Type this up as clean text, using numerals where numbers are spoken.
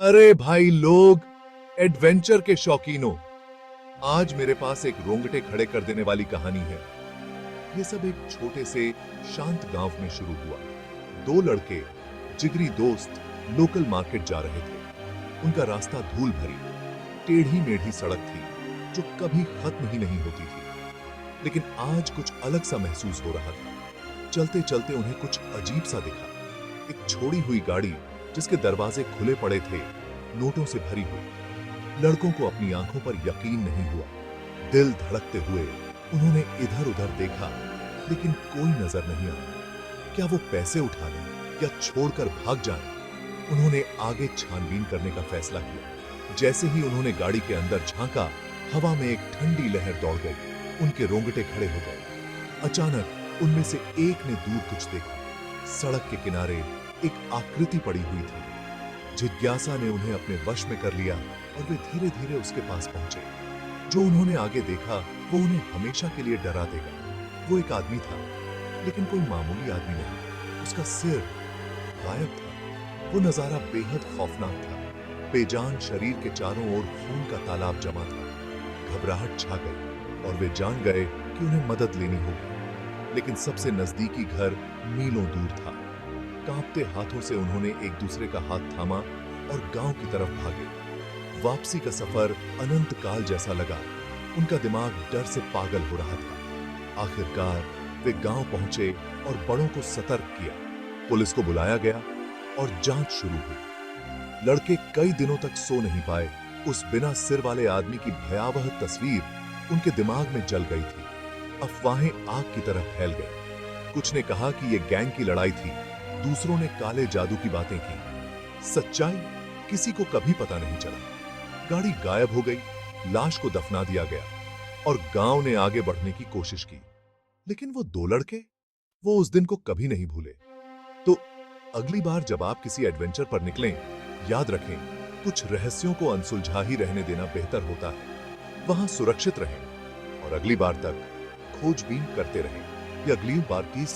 अरे भाई लोग, एडवेंचर के शौकीनों, आज मेरे पास एक रोंगटे खड़े कर देने वाली कहानी है। ये सब एक छोटे से शांत गांव में शुरू हुआ। दो लड़के, जिगरी दोस्त, लोकल मार्केट जा रहे थे। उनका रास्ता धूल भरी, टेढ़ी मेढ़ी सड़क थी जो कभी खत्म ही नहीं होती थी। लेकिन आज कुछ अलग सा महसूस हो रहा था। चलते चलते उन्हें कुछ अजीब सा दिखा। एक छोड़ी हुई गाड़ी जिसके दरवाजे खुले पड़े थे, नोटों से भरी हुई। लड़कों को अपनी आंखों पर यकीन नहीं हुआ। दिल धड़कते हुए उन्होंने इधर उधर देखा, लेकिन कोई नजर नहीं आया। क्या वो पैसे उठा लें या छोड़कर भाग जाएं? उन्होंने आगे छानबीन करने का फैसला किया। जैसे ही उन्होंने गाड़ी के अंदर झांका, हवा में एक ठंडी लहर दौड़ गई। उनके रोंगटे खड़े हो गए। अचानक उनमें से एक ने दूर कुछ देखा। सड़क के किनारे एक आकृति पड़ी हुई थी। जिज्ञासा ने उन्हें अपने वश में कर लिया और वे धीरे धीरे उसके पास पहुंचे। जो उन्होंने आगे देखा वो उन्हें हमेशा के लिए डरा देगा। वो एक आदमी था, लेकिन कोई मामूली आदमी नहीं। उसका सिर गायब था। वो नजारा बेहद खौफनाक था। बेजान शरीर के चारों ओर खून का तालाब जमा था। घबराहट छा गई और वे जान गए कि उन्हें मदद लेनी होगी। लेकिन सबसे नजदीकी घर मीलों दूर था। कांपते हाथों से उन्होंने एक दूसरे का हाथ थामा और गांव की तरफ भागे। वापसी का सफर अनंत काल जैसा लगा। उनका दिमाग डर से पागल हो रहा था। आखिरकार वे गांव पहुंचे और बड़ों को सतर्क किया। पुलिस को बुलाया गया और जांच शुरू हुई। लड़के कई दिनों तक सो नहीं पाए। उस बिना सिर वाले आदमी की भयावह तस्वीर उनके दिमाग में जल गई थी। अफवाहें आग की तरह फैल गई। कुछ ने कहा कि यह गैंग की लड़ाई थी, दूसरों ने काले जादू की बातें की। सच्चाई किसी को कभी पता नहीं चला। गाड़ी गायब हो गई, लाश को दफना दिया गया और गांव ने आगे बढ़ने की कोशिश की। लेकिन वो दो लड़के, वो उस दिन को कभी नहीं भूले। तो अगली बार जब आप किसी एडवेंचर पर निकलें, याद रखें, कुछ रहस्यों को अनसुलझा ही रहने देना बेहतर होता है। वहां सुरक्षित रहें और अगली बार तक खोजबीन करते रहें। ये अगली बार की